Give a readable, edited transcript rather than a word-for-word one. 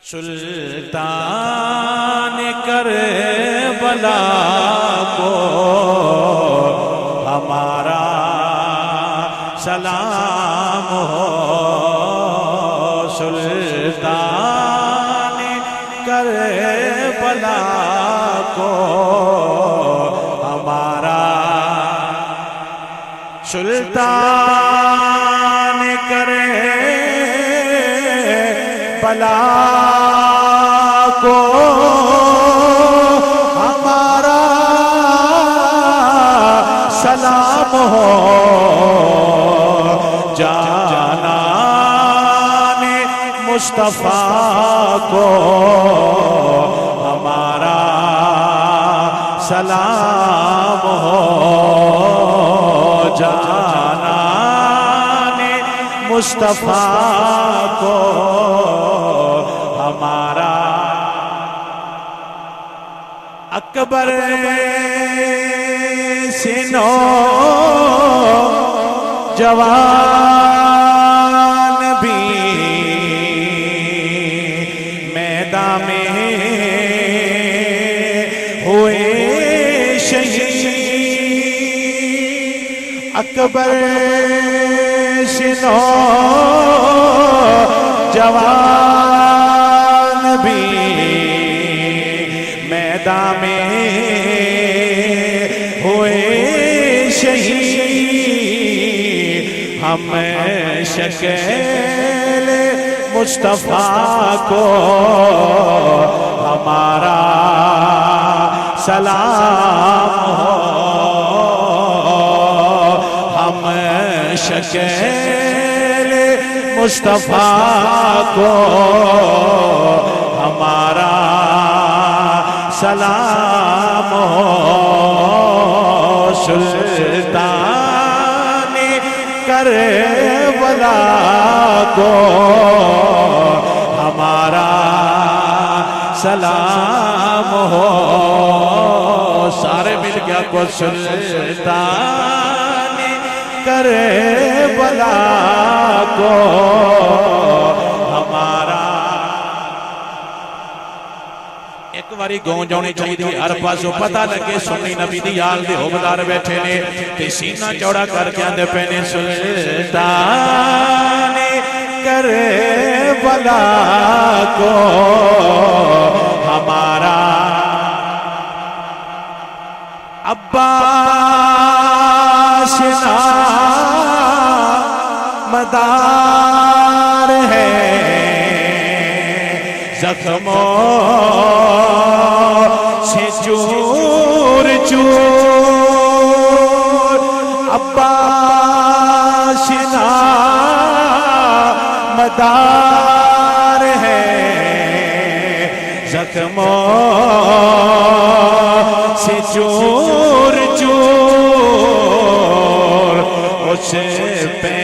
سلطان کربلا کو ہمارا سلام ہو، سلطان کربلا کو ہمارا سلطان کربلا کو ہمارا سلام ہو، جانان مصطفیٰ کو ہمارا سلام ہو، جانان مصطفیٰ کو ہمارا اکبر سنو جوان بھی میدان میں ہوئے شہید، اکبر سنو جوان بھی میدان میں ہوئے شہید، ہم شکل مصطفیٰ کو ہمارا سلام ہو، ہم شکل مصطفیٰ کو ہمارا سلام ہو، سلطان کربلا کو ہمارا سلام ہو، سارے مل گیا کو سلطان کربلا کو ہمارا ایک باری گونج ہونی چاہیے ہر پاسوں پتہ لگے سنی نبی دی آل دے حوبدار بیٹھے نے تے سینہ چوڑا کر کے آندے پہنے سلطان کربلا کو ہمارا عباس نامدار ہے، زخموں سے چور چور، عباس نامدار ہے، زخموں سے چور چور، اس پہ